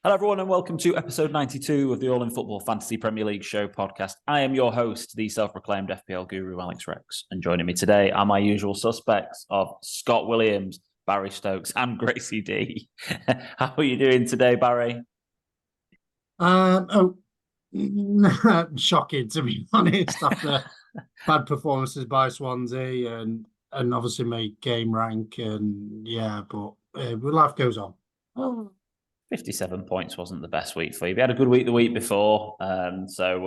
Hello, everyone, and welcome to episode 92 of the All in Football Fantasy Premier League Show podcast. I am your host, the self-proclaimed FPL guru, Alex Rex, and joining me today are my usual suspects of Scott Williams, Barry Stokes, and Gracie D. How are you doing today, Barry? Shocking, to be honest, after bad performances by Swansea and obviously my game rank but life goes on. 57 points wasn't the best week for you. We had a good week the week before, not too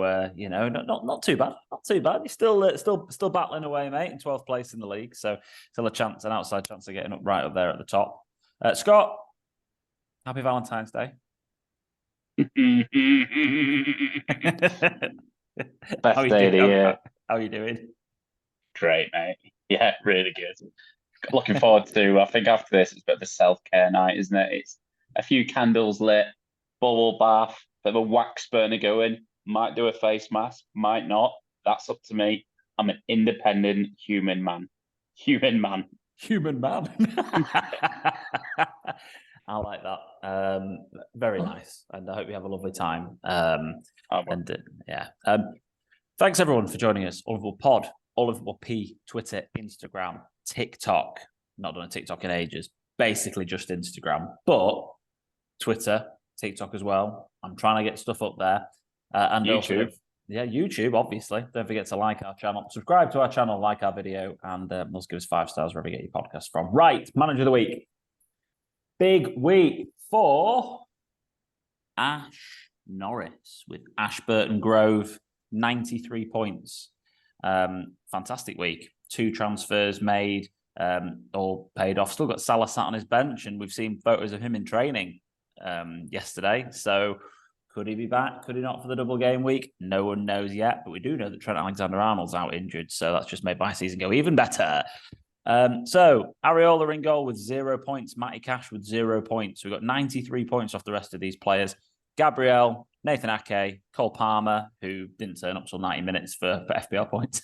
bad, not too bad. You're still battling away, mate, in 12th place in the league, so still an outside chance of getting up at the top. Scott, happy Valentine's Day. Best day of the year. How are you doing? Great, mate. Yeah, really good. Looking forward to, I think after this, it's a bit of a self-care night, isn't it? It's a few candles lit, bubble bath, bit of a wax burner going, might do a face mask, might not. That's up to me. I'm an independent human man. Human man. I like that. Very nice. And I hope you have a lovely time. Thanks everyone for joining us. All in Football Pod, All in Football P, Twitter, Instagram, TikTok. Not done a TikTok in ages. Basically just Instagram. But Twitter, TikTok as well. I'm trying to get stuff up there. And YouTube. Also, YouTube, obviously. Don't forget to like our channel, subscribe to our channel, like our video, and let's give us 5 stars wherever you get your podcast from. Right, Manager of the Week. Big week for Ash Norris with Ashburton Grove, 93 points. Fantastic week. 2 transfers made, all paid off. Still got Salah sat on his bench, and we've seen photos of him in training yesterday. So could he be back? Could he not for the double game week? No one knows yet, but we do know that Trent Alexander-Arnold's out injured, so that's just made my season go even better. So Areola in goal with 0 points, Matty Cash with 0 points. We've got 93 points off the rest of these players. Gabriel, Nathan Ake, Cole Palmer, who didn't turn up till 90 minutes for FPL points.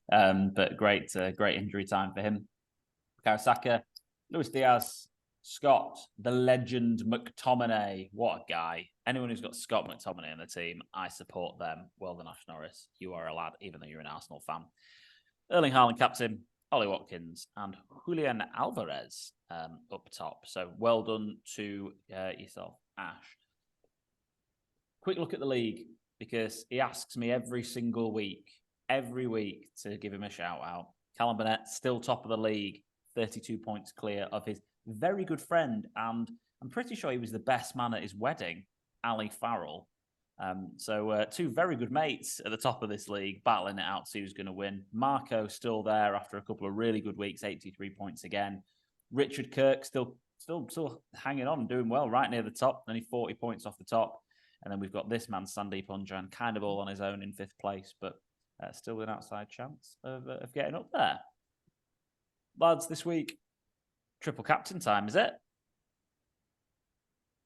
But great injury time for him. Karasaka, Luis Diaz, Scott, the legend McTominay. What a guy. Anyone who's got Scott McTominay in the team, I support them. Well done, Ash Norris. You are a lad, even though you're an Arsenal fan. Erling Haaland captain, Ollie Watkins, and Julian Alvarez up top. So well done to yourself, Ash. Quick look at the league, because he asks me every week to give him a shout out. Callum Burnett, still top of the league, 32 points clear of his very good friend, and I'm pretty sure he was the best man at his wedding, Ali Farrell. So 2 very good mates at the top of this league, battling it out to see who's going to win. Marco still there after a couple of really good weeks, 83 points again. Richard Kirk still hanging on, doing well, right near the top, only 40 points off the top. And then we've got this man, Sandeep Unjan, kind of all on his own in 5th place, but still with an outside chance of getting up there. Lads, this week, triple captain time, is it?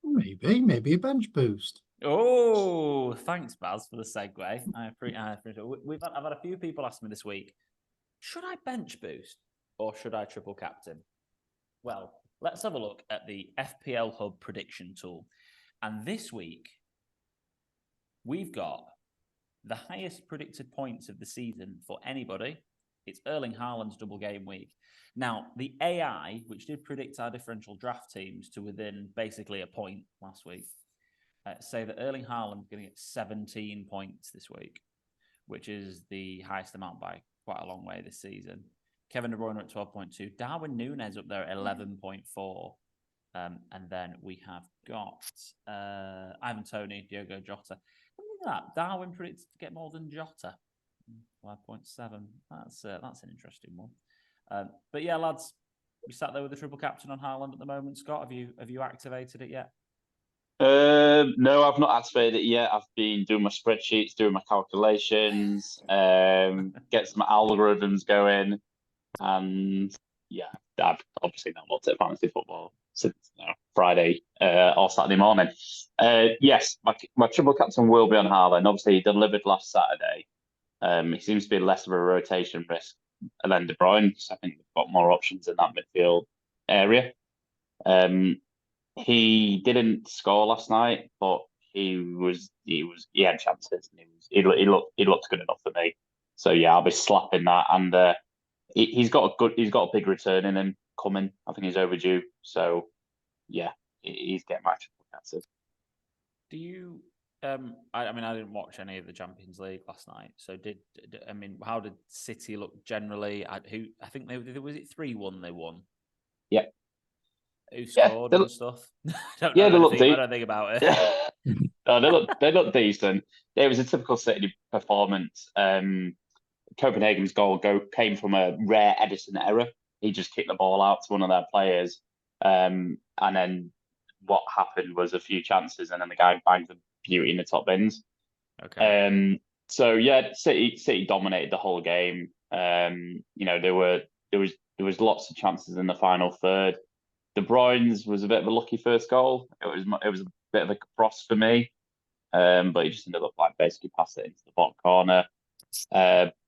Maybe a bench boost. Oh, thanks, Baz, for the segue. I appreciate it. I've had a few people ask me this week, should I bench boost or should I triple captain? Well, let's have a look at the FPL Hub prediction tool. And this week, we've got the highest predicted points of the season for anybody. It's Erling Haaland's double game week. Now, the AI, which did predict our differential draft teams to within basically a point last week, say that Erling Haaland is going to get 17 points this week, which is the highest amount by quite a long way this season. Kevin De Bruyne at 12.2. Darwin Núñez up there at 11.4. And then we have got Ivan Toney, Diogo Jota. Look at that. Darwin predicted to get more than Jota. 5.7. That's an interesting one. But yeah, lads, we sat there with the triple captain on Haaland at the moment. Scott, have you activated it yet? No, I've not activated it yet. I've been doing my spreadsheets, doing my calculations, get some algorithms going, and yeah, I've obviously not looked at fantasy football since Friday or Saturday morning. Yes, my triple captain will be on Haaland. Obviously, he delivered last Saturday. He seems to be less of a rotation risk than De Bruyne, because I think they've got more options in that midfield area. He didn't score last night, but he had chances, and he looked good enough for me. So yeah, I'll be slapping that, and he's got a big return in him coming. I think he's overdue. So yeah, he's getting my triple captain. Do you? I mean, I didn't watch any of the Champions League last night. So how did City look generally? I think was it 3-1 they won. Yeah. Who scored and stuff? I don't they look I don't think about it. No, they look decent. It was a typical City performance. Copenhagen's goal came from a rare Edison error. He just kicked the ball out to one of their players, and then what happened was a few chances, and then the guy banged the beauty in the top bins. Okay. So yeah, City dominated the whole game. There was lots of chances in the final third. De Bruyne's was a bit of a lucky first goal. It was a bit of a cross for me, but he just ended up basically passing it into the bottom corner.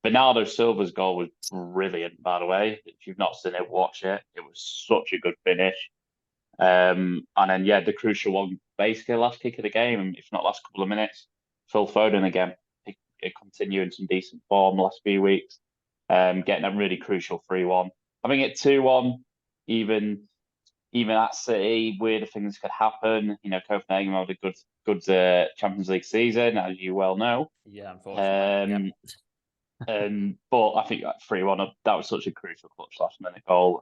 Bernardo Silva's goal was brilliant, by the way. If you've not seen it, watch it. It was such a good finish. And then the crucial one, basically last kick of the game, if not last couple of minutes, Phil Foden again, continuing some decent form the last few weeks, getting a really crucial 3-1. I think at 2-1, even at City, weirder things could happen. Copenhagen had a good Champions League season, as you well know. Yeah, unfortunately. But I think 3-1, that was such a crucial clutch last minute goal.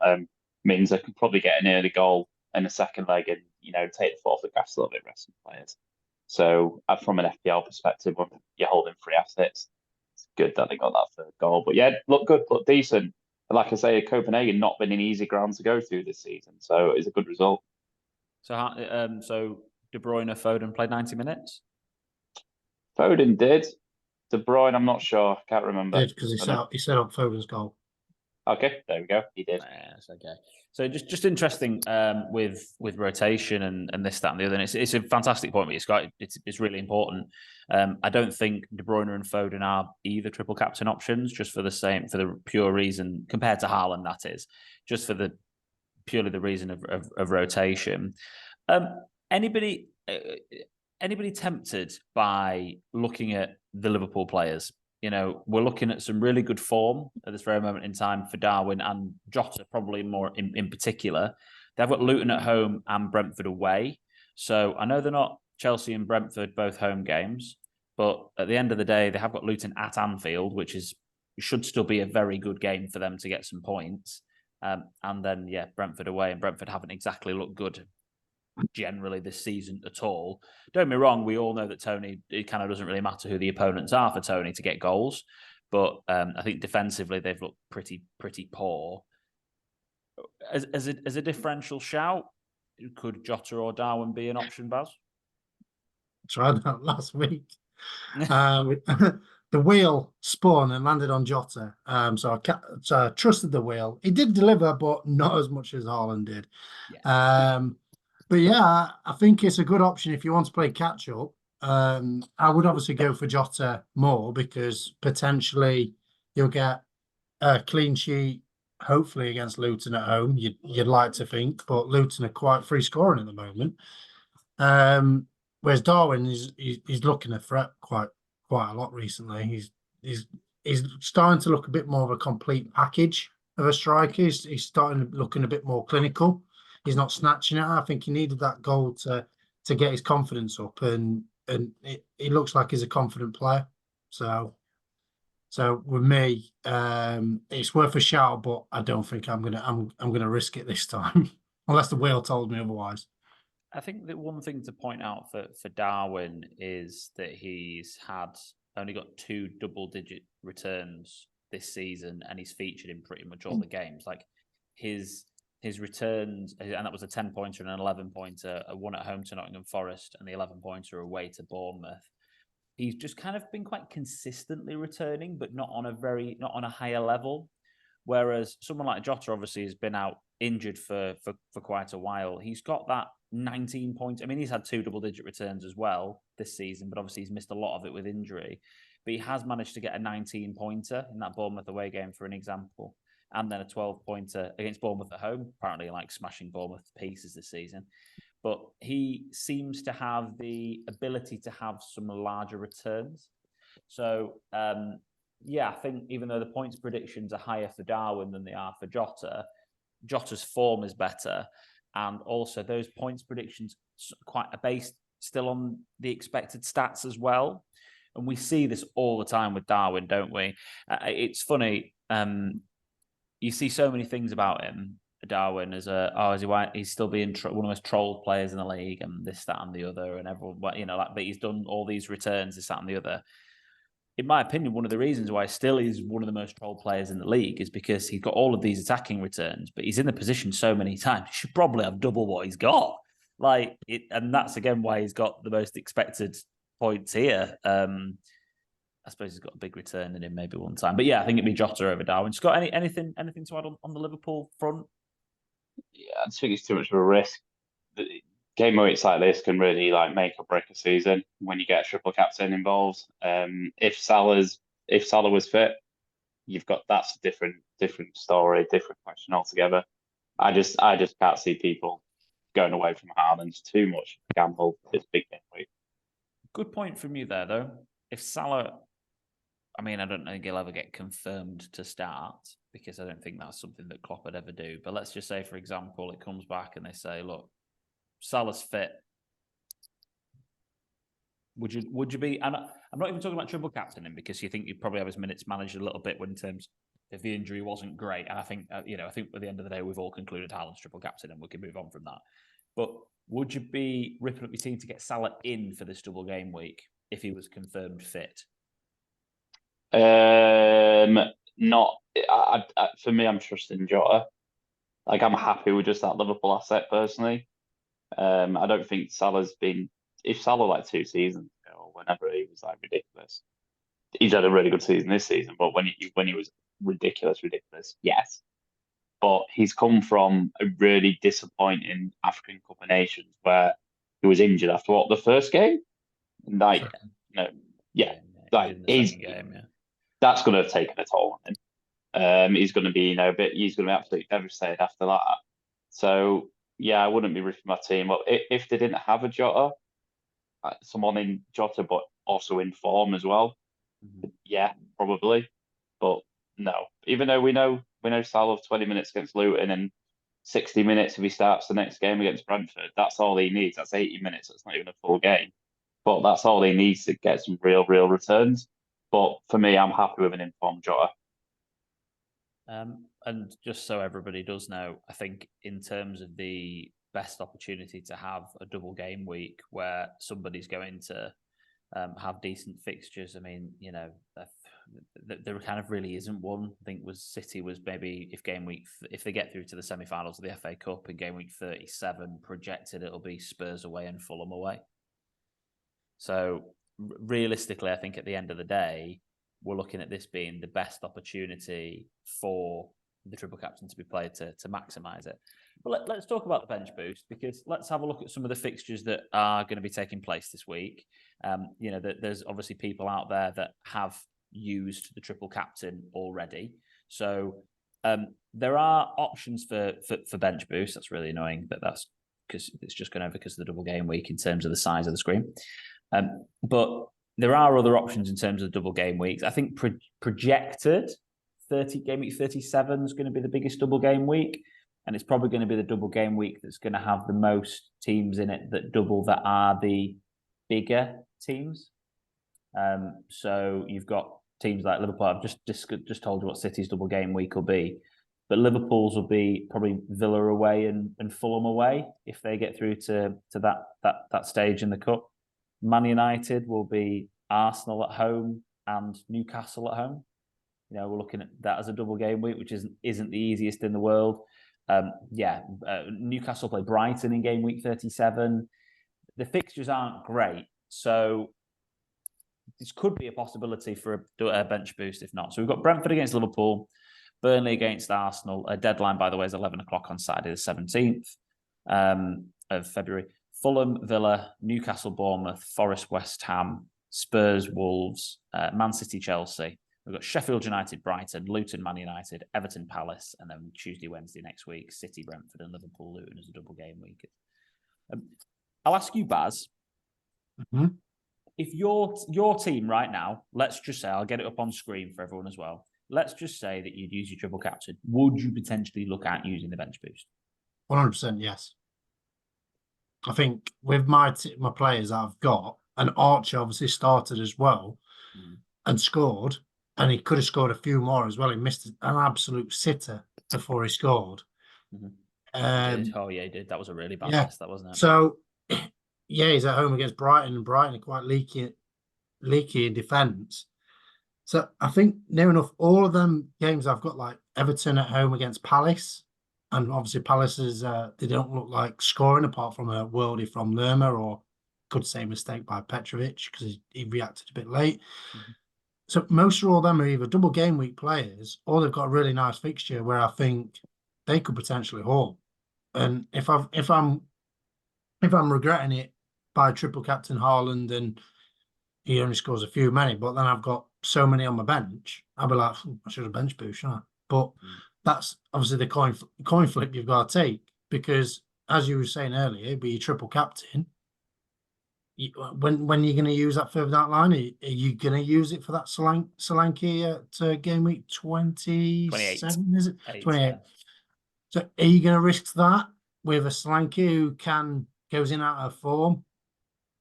Means they could probably get an early goal in the second leg and take the foot off the gas a little bit, rest some players. So from an FPL perspective, when you're holding 3 assets, it's good that they got that third goal. But yeah, look good, look decent. And like I say, Copenhagen not been an easy ground to go through this season, so it's a good result. So De Bruyne, Foden played 90 minutes. Foden did. De Bruyne, I'm not sure. Can't remember. Did because he set up Foden's goal. Okay, there we go. He did. Yes, okay. So just interesting with rotation and this, that, and the other. And it's a fantastic point. But it's really important. I don't think De Bruyne and Foden are either triple captain options, just for the pure reason compared to Haaland. That is just for purely the reason of rotation. Anybody tempted by looking at the Liverpool players? We're looking at some really good form at this very moment in time for Darwin and Jota, probably more in particular. They've got Luton at home and Brentford away. So I know they're not Chelsea and Brentford, both home games, but at the end of the day, they have got Luton at Anfield, which should still be a very good game for them to get some points. And then, Brentford away, and Brentford haven't exactly looked good generally this season at all. Don't get me wrong, we all know that Tony, it kind of doesn't really matter who the opponents are for Tony to get goals, but I think defensively they've looked pretty poor. As a differential shout, could Jota or Darwin be an option, Baz? Tried that last week. The wheel spun and landed on Jota, so I trusted the wheel. He did deliver, but not as much as Haaland did. Yeah. But yeah, I think it's a good option if you want to play catch up. I would obviously go for Jota more because potentially you'll get a clean sheet, hopefully against Luton at home. You'd like to think, but Luton are quite free scoring at the moment. Whereas Darwin he's looking a threat quite a lot recently. He's starting to look a bit more of a complete package of a striker. He's starting looking a bit more clinical. He's not snatching it. I think he needed that goal to get his confidence up, and he looks like he's a confident player. So with me, it's worth a shout, but I don't think I'm gonna risk it this time, unless the wheel told me otherwise. I think that one thing to point out for Darwin is that he's only got 2 double-digit returns this season, and he's featured in pretty much all the games. Like his returns, and that was a 10-pointer and an 11-pointer, a 1 at home to Nottingham Forest and the 11-pointer away to Bournemouth. He's just kind of been quite consistently returning, but not on a higher level. Whereas someone like Jota obviously has been out injured for quite a while. He's got that 19 points. I mean, he's had 2 double-digit returns as well this season, but obviously he's missed a lot of it with injury. But he has managed to get a 19-pointer in that Bournemouth away game, for an example, and then a 12-pointer against Bournemouth at home, apparently like smashing Bournemouth to pieces this season. but he seems to have the ability to have some larger returns. So, I think even though the points predictions are higher for Darwin than they are for Jota, Jota's form is better. And also those points predictions quite are based still on the expected stats as well. And we see this all the time with Darwin, don't we? It's funny. You see so many things about him, Darwin, as he's still being one of the most trolled players in the league, and this, that, and the other, and everyone, but he's done all these returns, this, that, and the other. In my opinion, one of the reasons why still he's one of the most trolled players in the league is because he's got all of these attacking returns, but he's in the position so many times. He should probably have double what he's got. And that's again why he's got the most expected points here. I suppose he's got a big return in him maybe one time. But yeah, I think it'd be Jota over Darwin. Scott, anything to add on the Liverpool front? Yeah, I just think it's too much of a risk. Game weeks like this can really make or break a season when you get a triple captain involved. If Salah was fit, that's a different story, different question altogether. I just can't see people going away from Haaland. Too much gamble this big game week. Good point from you there, though. If Salah, I don't think he'll ever get confirmed to start because I don't think that's something that Klopp would ever do. But let's just say, for example, it comes back and they say, look, Salah's fit. Would you be? And I'm not even talking about triple captaining because you think you'd probably have his minutes managed a little bit in terms if the injury wasn't great. And I think I think at the end of the day we've all concluded Haaland's triple captain and we can move on from that. But would you be ripping up your team to get Salah in for this double game week if he was confirmed fit? Not. For me, I'm trusting Jota. I'm happy with just that Liverpool asset personally. I don't think Salah's been. If Salah 2 seasons ago or whenever he was ridiculous, he's had a really good season this season. But when he was ridiculous, yes. But he's come from a really disappointing African Cup of Nations where he was injured after the first game. That's going to have taken a toll on him. He's going to be he's going to be absolutely devastated after that. So yeah, I wouldn't be ripping my team up if they didn't have a Jota, someone in Jota, but also in form as well. Mm-hmm. Yeah, probably, but no. Even though we know Salah 20 minutes against Luton and 60 minutes if he starts the next game against Brentford, that's all he needs. That's 80 minutes. That's not even a full game, but that's all he needs to get some real returns. But for me, I'm happy with an informed Jota. And just so everybody does know, I think in terms of the best opportunity to have a double game week where somebody's going to have decent fixtures, there kind of really isn't one. I think City was maybe if they get through to the semi-finals of the FA Cup in game week 37, projected it'll be Spurs away and Fulham away. So realistically, I think at the end of the day, we're looking at this being the best opportunity for the triple captain to be played to maximise it. But let's talk about the bench boost because let's have a look at some of the fixtures that are going to be taking place this week. There's obviously people out there that have used the triple captain already. So there are options for bench boost. That's really annoying, but that's because it's just going over because of the double game week in terms of the size of the screen. But there are other options in terms of double game weeks. I think projected game week 37 is going to be the biggest double game week. And it's probably going to be the double game week that's going to have the most teams in it that are the bigger teams. So you've got teams like Liverpool. I've just told you what City's double game week will be. But Liverpool's will be probably Villa away and Fulham away if they get through to that stage in the Cup. Man United will be Arsenal at home and Newcastle at home. We're looking at that as a double game week, which isn't the easiest in the world. Newcastle play Brighton in game week 37. The fixtures aren't great, so this could be a possibility for a bench boost if not. So we've got Brentford against Liverpool, Burnley against Arsenal. A deadline, by the way, is 11 o'clock on Saturday the 17th of February. Fulham, Villa, Newcastle, Bournemouth, Forest, West Ham, Spurs, Wolves, Man City, Chelsea. We've got Sheffield United, Brighton, Luton, Man United, Everton, Palace, and then Tuesday, Wednesday next week, City, Brentford, and Liverpool, Luton as a double game week. I'll ask you, Baz. Mhm. If your team right now, let's just say, I'll get it up on screen for everyone as well. Let's just say that you'd use your triple captain. Would you potentially look at using the bench boost? 100% yes. I think with my players that I've got, and Archer obviously started as well and scored, and he could have scored a few more as well. He missed an absolute sitter before he scored. He Um, did. Oh yeah, he did. That was a really bad yeah. miss, that wasn't it? So, yeah, he's at home against Brighton, and Brighton are quite leaky in defence. So I think near enough all of them games I've got, like Everton at home against Palace, and obviously Palace is they don't look like scoring apart from a worldie from Lerma, or could say mistake by Petrovic because he reacted a bit late. So most of all them are either double game week players or they've got a really nice fixture where I think they could potentially haul. And if I'm regretting it by triple captain Haaland and he only scores a few many, but then I've got so many on my bench, I'll be like, I should have bench boost, shouldn't I? But that's obviously the coin flip you've got to take, because as you were saying earlier, be triple captain. When you're going to use that further down the line, are you going to use it for that Solanke at game week 27? Is it 28? So are you going to risk that with a Solanke who goes in out of form,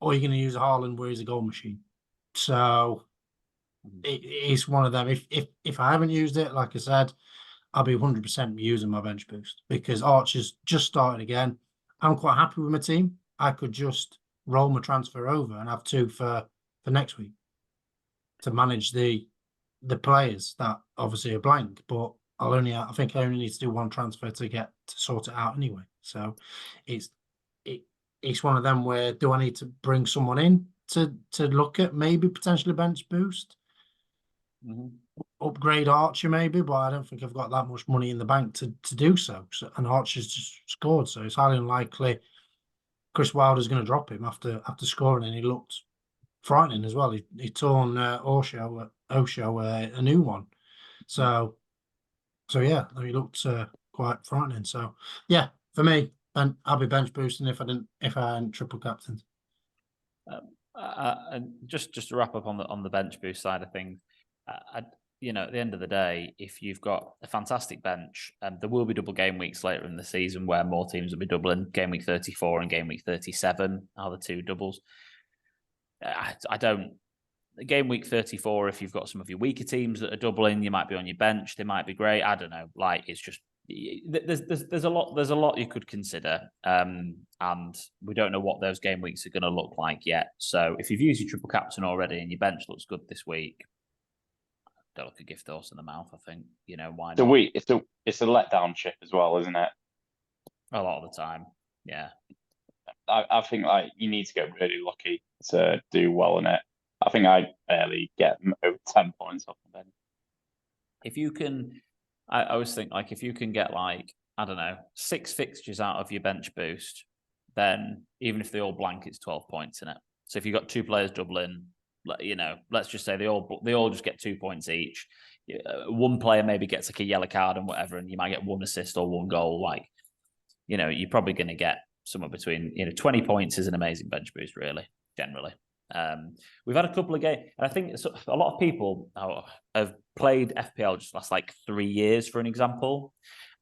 or are you going to use a Haaland where he's a goal machine? So it's one of them. If I haven't used it, like I said, I'll be 100% using my bench boost because Archer's just started again. I'm quite happy with my team. I could just roll my transfer over and have two for next week to manage the players that obviously are blank. But I think I only need to do one transfer to sort it out anyway. So it's one of them where do I need to bring someone in to look at maybe potentially bench boost, upgrade Archer maybe, but I don't think I've got that much money in the bank to do so. And Archer's just scored, so it's highly unlikely Chris Wilder's going to drop him after scoring, and he looked frightening as well. He torn Osho a new one, so yeah, he looked quite frightening. So yeah, for me, and I'll be bench boosting if I hadn't triple captained. And just to wrap up on the bench boost side of things, at the end of the day, if you've got a fantastic bench, there will be double game weeks later in the season where more teams will be doubling. Game week 34 and game week 37 are the two doubles. Game week 34, if you've got some of your weaker teams that are doubling, you might be on your bench. They might be great. I don't know. Like, it's just there's a lot you could consider, and we don't know what those game weeks are going to look like yet. So if you've used your triple captain already and your bench looks good this week, don't look a gift horse in the mouth. I think why not? It's a letdown chip as well, isn't it? A lot of the time, yeah. I think like you need to get really lucky to do well in it. I think I barely get over 10 points off the bench. If you can, I always think like if you can get like, I don't know, 6 fixtures out of your bench boost, then even if they all blank, it's 12 points in it. So if you've got 2 players doubling, let's just say they all just get 2 points each. One player maybe gets like a yellow card and whatever, and you might get 1 assist or 1 goal. Like, you're probably going to get somewhere between 20 points is an amazing bench boost, really, generally. We've had a couple of games, and I think a lot of people have played FPL just last like 3 years, for an example,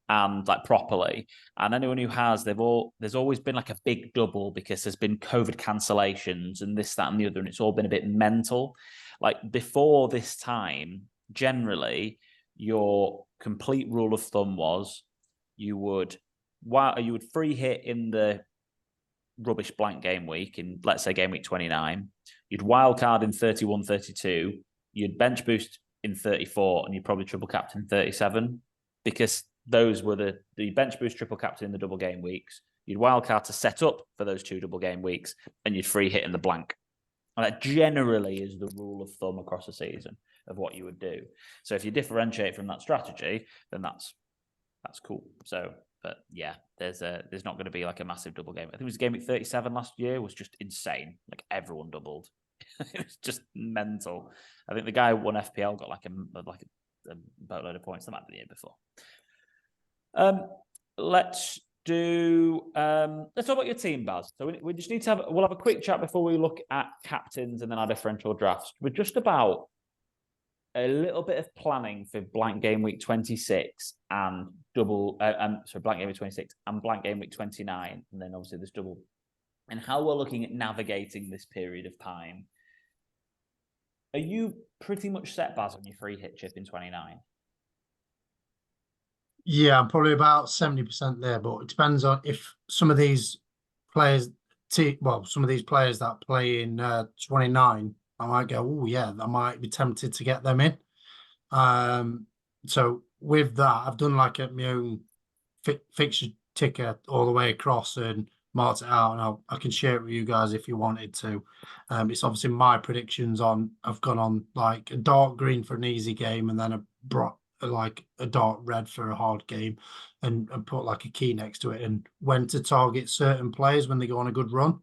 and like properly. And anyone who has, there's always been like a big double because there's been COVID cancellations and this, that, and the other, and it's all been a bit mental. Like before this time, generally, your complete rule of thumb was you would free hit in the rubbish blank game week in, let's say, game week 29. You'd wildcard in 31, 32. You'd bench boost in 34, and you'd probably triple captain 37 because those were the bench boost, triple captain in the double game weeks. You'd wildcard to set up for those 2 double game weeks, and you'd free hit in the blank. And that generally is the rule of thumb across a season of what you would do. So if you differentiate from that strategy, then that's cool. So, but yeah, there's not going to be like a massive double game. I think it was game week 37 last year was just insane. Like everyone doubled. It was just mental. I think the guy who won FPL got like a boatload of points. That might be the year before. Let's let's talk about your team, Baz. So we just need to we'll have a quick chat before we look at captains and then our differential drafts. We're just about a little bit of planning for blank game week 26 and blank game week 26 and blank game week 29, and then obviously there's double, and how we're looking at navigating this period of time. Are you pretty much set, Baz, on your free hit chip in 29? Yeah, I'm probably about 70% there, but it depends on if some of these players, some of these players that play in 29, I might go, oh yeah, I might be tempted to get them in. So with that, I've done like my own fixture ticker all the way across and marked it out, and I can share it with you guys if you wanted to. It's obviously my predictions on. I've gone on like a dark green for an easy game, and then like a dark red for a hard game, and put like a key next to it, and when to target certain players when they go on a good run.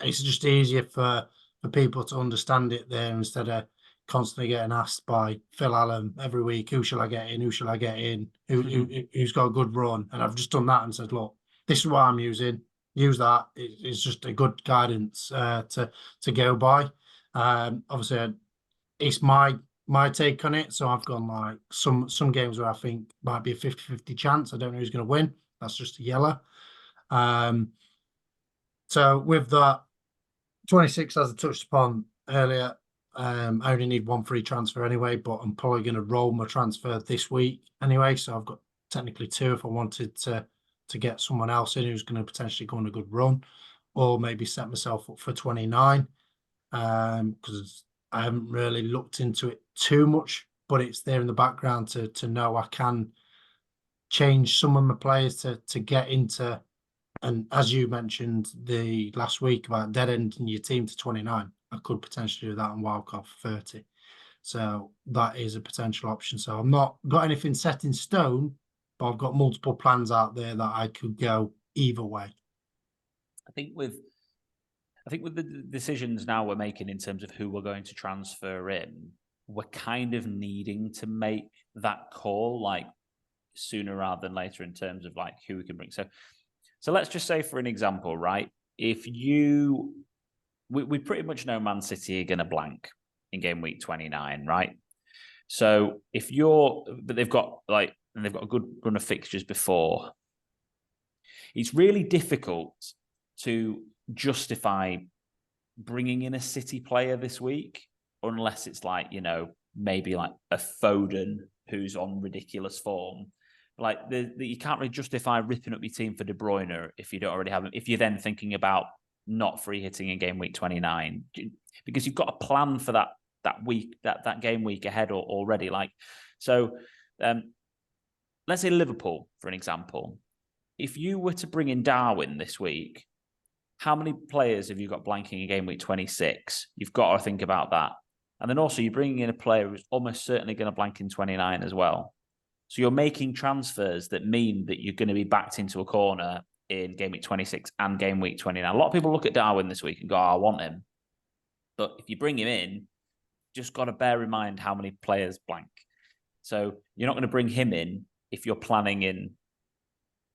It's just easier for people to understand it there instead of constantly getting asked by Phil Allen every week, who shall I get in? Who shall I get in? Who's got a good run? And I've just done that and said, look, this is what I'm using. Use that. It's just a good guidance to go by. Obviously, it's my take on it. So I've gone like some games where I think might be a 50-50 chance. I don't know who's going to win. That's just a yellow. So with that, 26, as I touched upon earlier, I only need one free transfer anyway, but I'm probably going to roll my transfer this week anyway. So I've got technically 2 if I wanted to get someone else in who's going to potentially go on a good run, or maybe set myself up for 29, because I haven't really looked into it too much, but it's there in the background to know I can change some of my players to get into. And as you mentioned the last week about dead ending your team to 29, I could potentially do that on wildcard for 30. So that is a potential option. So I've not got anything set in stone, but I've got multiple plans out there that I could go either way. I think with the decisions now we're making in terms of who we're going to transfer in, we're kind of needing to make that call like sooner rather than later in terms of like who we can bring. So let's just say, for an example, right? If we pretty much know Man City are going to blank in game week 29, right? So but they've got a good run of fixtures before. It's really difficult to justify bringing in a City player this week unless it's like, maybe like a Foden who's on ridiculous form. Like you can't really justify ripping up your team for De Bruyne if you don't already have him. If you're then thinking about not free hitting in game week 29, because you've got a plan for that week, that game week ahead already. Like, so let's say Liverpool, for an example. If you were to bring in Darwin this week, how many players have you got blanking in game week 26? You've got to think about that. And then also you're bringing in a player who's almost certainly going to blank in 29 as well. So you're making transfers that mean that you're going to be backed into a corner in game week 26 and game week 29. A lot of people look at Darwin this week and go, I want him. But if you bring him in, just got to bear in mind how many players blank. So you're not going to bring him in if you're planning in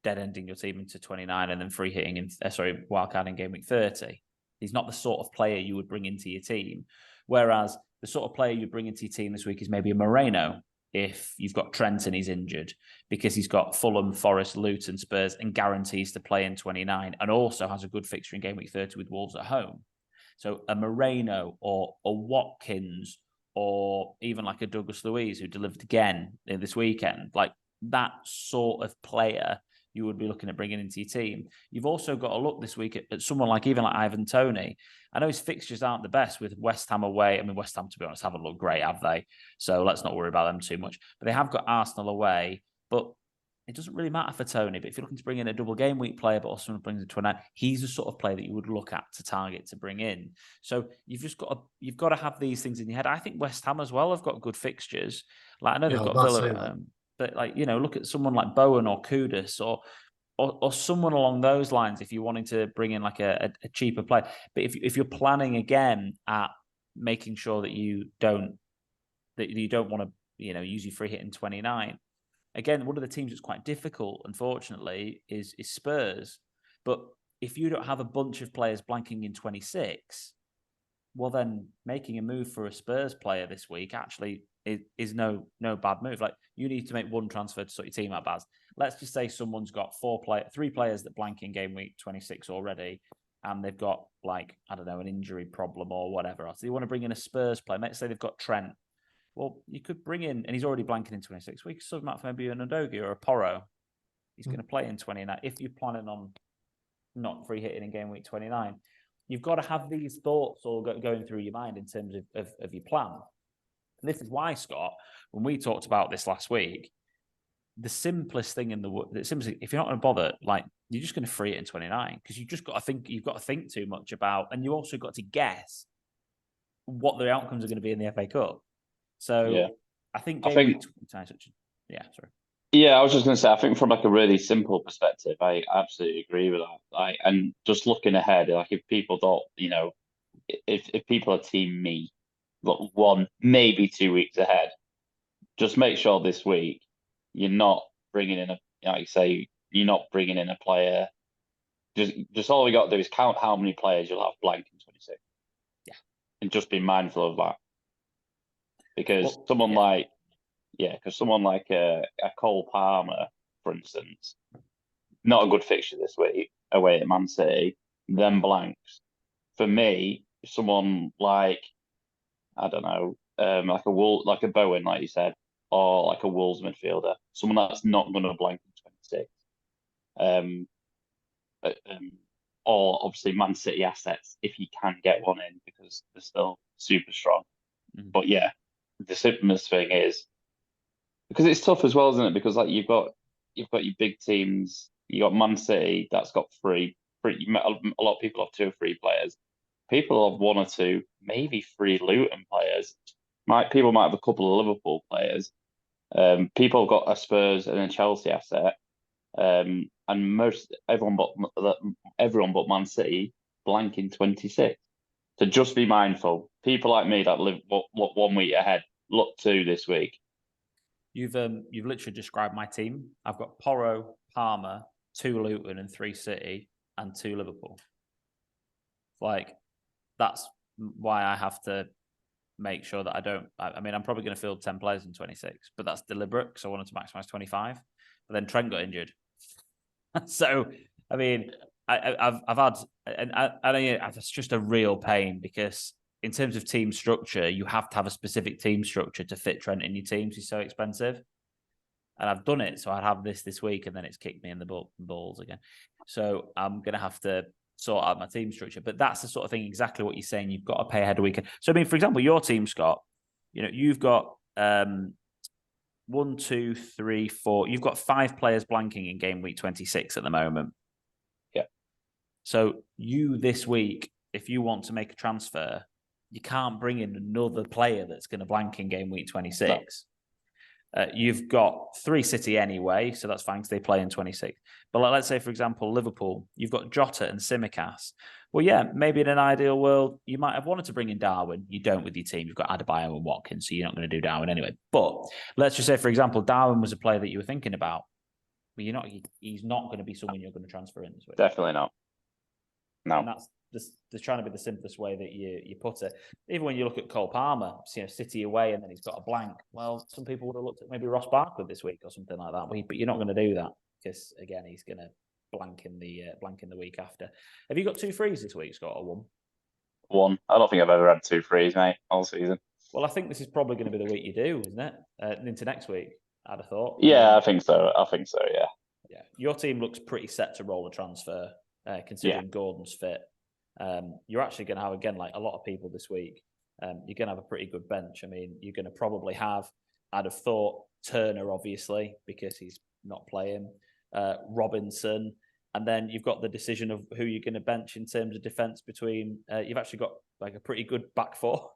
dead ending your team into 29 and then free hitting wildcard in game week 30. He's not the sort of player you would bring into your team. Whereas the sort of player you bring into your team this week is maybe a Moreno, if you've got Trent and he's injured, because he's got Fulham, Forest, Luton, Spurs, and guarantees to play in 29, and also has a good fixture in game week 30 with Wolves at home. So a Moreno or a Watkins, or even like a Douglas Luiz who delivered again this weekend, like that sort of player you would be looking at bringing into your team. You've also got to look this week at someone like Ivan Toney. I know his fixtures aren't the best with West Ham away. I mean, West Ham, to be honest, haven't looked great, have they? So let's not worry about them too much. But they have got Arsenal away. But it doesn't really matter for Toney. But if you're looking to bring in a double game week player, but also brings it to an end, he's the sort of player that you would look at to target to bring in. So you've got to have these things in your head. I think West Ham as well have got good fixtures. Like I know they've got Villa at home. But look at someone like Bowen or Kudus or someone along those lines if you're wanting to bring in like a cheaper player. But if you're planning again at making sure that you don't want to use your free hit in 29, again, one of the teams that's quite difficult, unfortunately, is Spurs. But if you don't have a bunch of players blanking in 26, well, then making a move for a Spurs player this week actually is no bad move. Like, you need to make one transfer to sort your team out, Baz. Let's just say someone's got 3 players that blank in game week 26 already, and they've got, like, I don't know, an injury problem or whatever else. So you want to bring in a Spurs player. Let's say they've got Trent. Well, you could bring in, and he's already blanking in 26. We could sub him out for maybe an Udogie or a Porro. He's going to play in 29. If you're planning on not free hitting in game week 29, you've got to have these thoughts all going through your mind in terms of your plan. And this is why, Scott, when we talked about this last week, the simplest thing in the world, if you're not going to bother, like, you're just going to free it in 29, because you've just got to think, you've got to think too much about, and you also got to guess what the outcomes are going to be in the FA Cup. So Yeah. I think yeah, sorry. Yeah, I was just going to say, I think from like a really simple perspective, I absolutely agree with that. And just looking ahead, like, if people don't, if people are team me, look, 1, maybe 2 weeks ahead, just make sure this week you're not bringing in you're not bringing in a player. Just all we got to do is count how many players you'll have blank in 26. Yeah, and just be mindful of that, because someone like a Cole Palmer, for instance, not a good fixture this week away at Man City, then blanks. For me, someone like, I don't know, like a Bowen, like you said, or like a Wolves midfielder, someone that's not going to blank in 26. Or obviously Man City assets, if you can get one in, because they're still super strong. But yeah, the simplest thing is, because it's tough as well, isn't it? Because, like, you've got your big teams. You got Man City that's got 3. A lot of people have 2 or 3 players. People have 1 or 2, every 3 Luton players. People might have a couple of Liverpool players. People have got a Spurs and a Chelsea asset. And everyone but Man City blank in 26. So just be mindful. People like me that look 1 week ahead, look 2 this week. You've literally described my team. I've got Porro, Palmer, 2 Luton and 3 City, and 2 Liverpool. Like, that's why I have to make sure that I don't. I mean, I'm probably going to field 10 players in 26, but that's deliberate because I wanted to maximize 25. But then Trent got injured, so I mean, I've had, and it's just a real pain, because in terms of team structure, you have to have a specific team structure to fit Trent in your teams. He's so expensive. And I've done it. So I'd have this week, and then it's kicked me in the balls again. So I'm going to have to sort out my team structure. But that's the sort of thing, exactly what you're saying. You've got to pay ahead a weekend. So, I mean, for example, your team, Scott, you've got 1, 2, 3, 4. You've got 5 players blanking in game week 26 at the moment. Yeah. So you, this week, if you want to make a transfer, you can't bring in another player that's going to blank in game week 26. No. You've got 3 City anyway, so that's fine because they play in 26. But let's say, for example, Liverpool, you've got Jota and Tsimikas. Well, yeah, maybe in an ideal world, you might have wanted to bring in Darwin. You don't with your team. You've got Adebayo and Watkins, so you're not going to do Darwin anyway. But let's just say, for example, Darwin was a player that you were thinking about. Well, he's not going to be someone you're going to transfer in this week. Definitely not. No. And that's trying to be the simplest way that you put it. Even when you look at Cole Palmer, City away, and then he's got a blank. Well, some people would have looked at maybe Ross Barkley this week or something like that. But you're not going to do that, because again, he's going to blank in the week after. Have you got 2 frees this week, Scott, or 1? 1. I don't think I've ever had 2 frees, mate, all season. Well, I think this is probably going to be the week you do, isn't it? Into next week, I'd have thought. Yeah, I think so. Yeah. Yeah, your team looks pretty set to roll a transfer, considering Gordon's fit. You're actually going to have, again, like a lot of people this week, you're going to have a pretty good bench. I mean, you're going to probably have, I'd have thought, Turner, obviously, because he's not playing, Robinson, and then you've got the decision of who you're going to bench in terms of defence between, you've actually got like a pretty good back 4.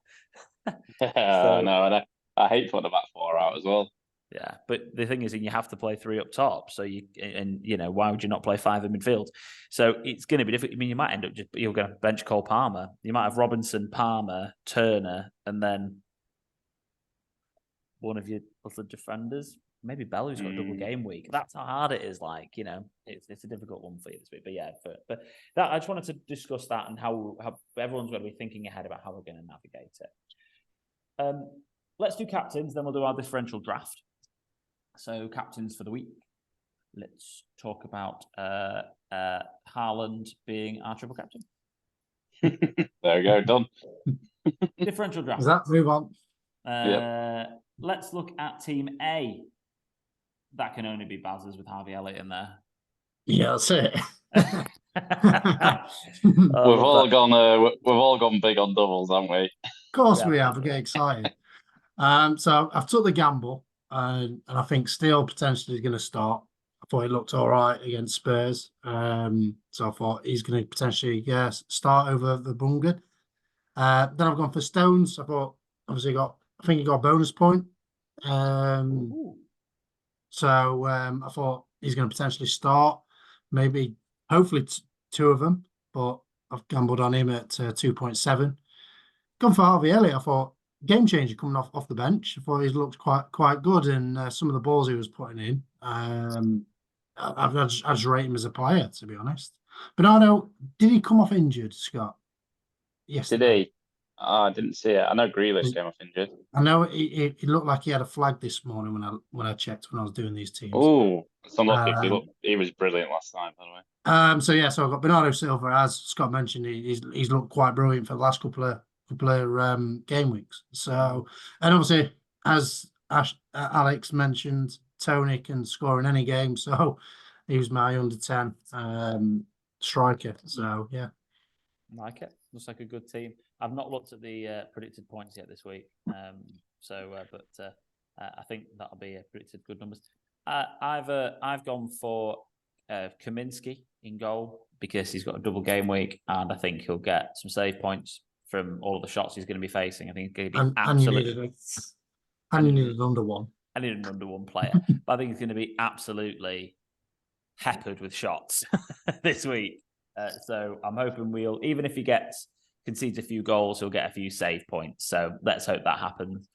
No, and I hate putting a back 4 out as well. Yeah, but the thing is, you have to play 3 up top. So why would you not play 5 in midfield? So it's going to be difficult. I mean, you might end up you're going to bench Cole Palmer. You might have Robinson, Palmer, Turner, and then one of your other defenders. maybe Bellu's got a double game week. That's how hard it is. Like, it's a difficult one for you this week. But yeah, but that I just wanted to discuss that and how everyone's going to be thinking ahead about how we're going to navigate it. Let's do captains, then we'll do our differential draft. So captains for the week. Let's talk about Haaland being our triple captain. There we go, done. Differential draft. Is that move on? Let's look at Team A. That can only be Baz's with Harvey Elliott in there. Yeah, that's it. We've all gone big on doubles, haven't we? Of course we have. We get excited. So I've took the gamble, and I think Steele potentially is going to start. I thought he looked all right against Spurs. So I thought he's going to potentially start over the Bungard. Then I've gone for Stones. I thought obviously I think he got a bonus point. So I thought he's going to potentially start. Maybe, hopefully, two of them. But I've gambled on him at 2.7. Gone for Harvey Elliott. I thought game changer coming off the bench. I thought he's looked quite good in some of the balls he was putting in. I just rate him as a player, to be honest. Bernardo, did he come off injured, Scott? Yes. Did he? I didn't see it. I know Grealish came off injured. I know it looked like he had a flag this morning when I checked when I was doing these teams. Oh, it's unlucky. He was brilliant last night, by the way. So I've got Bernardo Silva, as Scott mentioned. He's looked quite brilliant for the last couple of game weeks. So, and obviously, as Alex mentioned, Tony can score in any game. So he was my under 10 striker. So yeah, like it. Looks like a good team. I've not looked at the predicted points yet this week, but I think that'll be predicted good numbers. I've gone for Kaminsky in goal because he's got a double game week, and I think he'll get some save points from all of the shots he's going to be facing. I think he's going to be absolutely. And you needed under one. I need an under one player, but I think he's going to be absolutely peppered with shots this week. So I'm hoping even if he concedes a few goals, he'll get a few save points. So let's hope that happens.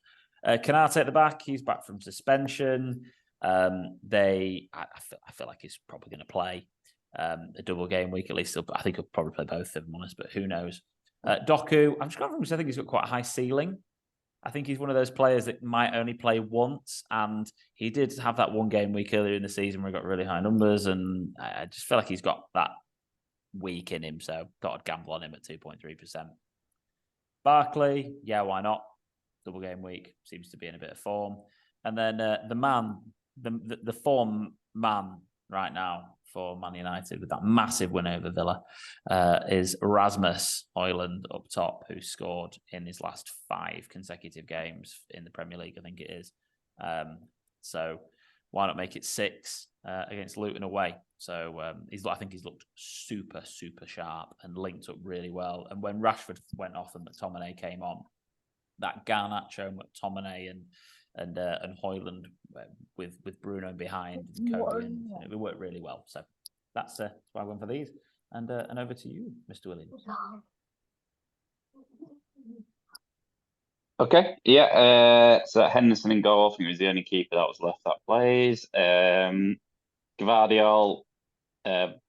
Canate at the back, he's back from suspension. I feel like he's probably going to play a double game week at least. I think he'll probably play both, if I'm honest, but who knows? Doku, I'm just going because I think he's got quite a high ceiling. I think he's one of those players that might only play once, and he did have that one game week earlier in the season where he got really high numbers, and I just feel like he's got that week in him, so thought I'd gamble on him at 2.3%. Barkley, yeah, why not? Double game week, seems to be in a bit of form. And then the form man right now for Man United with that massive win over Villa is Rasmus Højlund up top, who scored in his last 5 consecutive games in the Premier League, I think it is. So why not make it 6 against Luton away? So I think he's looked super, super sharp and linked up really well. And when Rashford went off and McTominay came on, that Garnacho, McTominay and Højlund with Bruno behind and Kobe, and it worked really well. So that's why I went for these. And over to you, Mr. Williams. Okay, yeah. So Henderson in goal. I think he was the only keeper that was left that plays. Gvardiol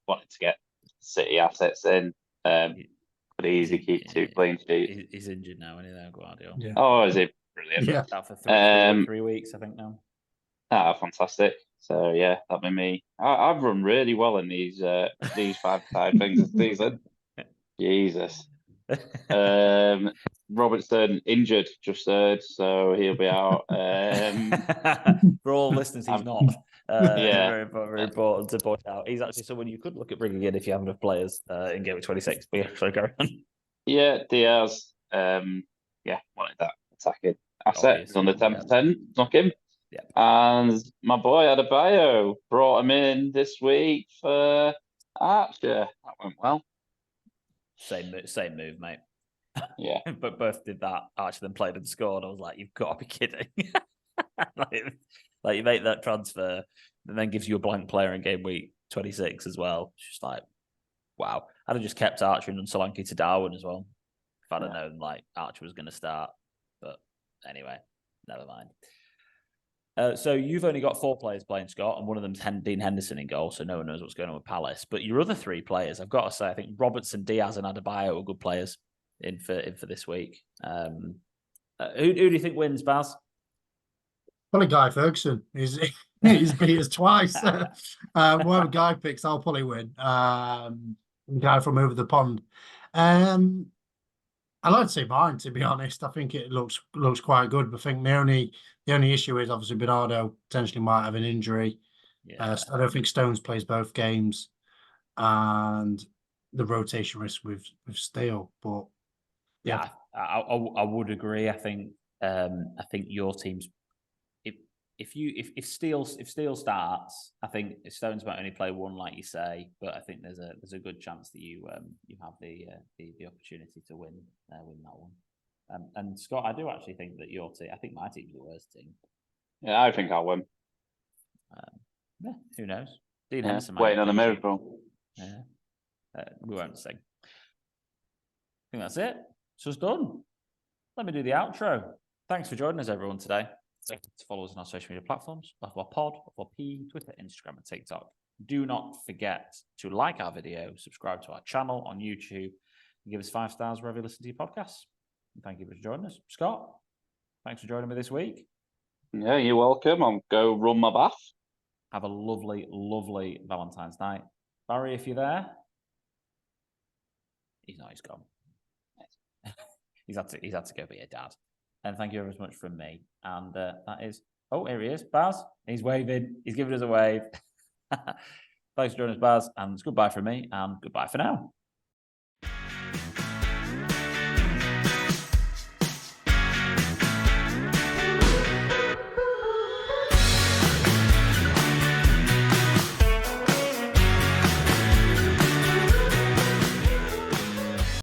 wanted to get City assets in. But easy keep 2 clean sheets. He's injured now, isn't he, there, Gvardiol? Yeah. Oh, is he? Brilliant. Yeah. Out for 3 weeks, I think now. Fantastic. So yeah, that'll be me. I've run really well in these 5-5 things this season. Jesus. Robertson injured, just heard, so he'll be out. For all listeners, he's not. Yeah, very important to point out. He's actually someone you could look at bringing in if you have enough players in game of 26. But yeah, so go on. Yeah, Diaz. Wanted that attacking asset. He's under 10%. Knock him. Yeah. And my boy Adebayo brought him in this week for Archer. That went well. Same move, mate. Yeah. But both did that. Archer then played and scored. I was like, you've got to be kidding. like you make that transfer and then gives you a blank player in game week 26 as well. It's just like, wow. I'd have just kept Archer and Solanke to Darwin as well. If I'd have known like Archer was going to start. But anyway, never mind. So you've only got 4 players playing, Scott, and one of them's Dean Henderson in goal, so no one knows what's going on with Palace. But your other 3 players, I've got to say, I think Robertson, Diaz, and Adebayo are good players in for this week. Who do you think wins, Baz? Probably Guy Ferguson. He's beat us twice. Whatever Guy picks, I'll probably win. Guy from over the pond. I like to say mine, to be honest. I think it looks quite good. But I think the only issue is obviously Bernardo potentially might have an injury. Yeah. I don't think Stones plays both games, and the rotation risk with Steele. But yeah, I would agree. I think your team's if Steele starts, I think Stones might only play 1, like you say, but I think there's a good chance that you have the opportunity to win that one. And Scott, I do actually think that your team. I think my team's the worst team. Yeah, I think I'll win. Yeah, who knows? Dean Henderson waiting on a miracle. Yeah, we won't sing. I think that's it. So it's done. Let me do the outro. Thanks for joining us, everyone, today. To follow us on our social media platforms, our pod, our P, Twitter, Instagram, and TikTok. Do not forget to like our video, subscribe to our channel on YouTube, and give us 5 stars wherever you listen to your podcasts. And thank you for joining us. Scott, thanks for joining me this week. Yeah, you're welcome. I'll go run my bath. Have a lovely, lovely Valentine's night. Barry, if you're there. He's not, he's gone. he's had to go be a dad. And thank you very much from me. And that is, oh, here he is, Baz. He's waving. He's giving us a wave. Thanks for joining us, Baz. And it's goodbye from me and goodbye for now.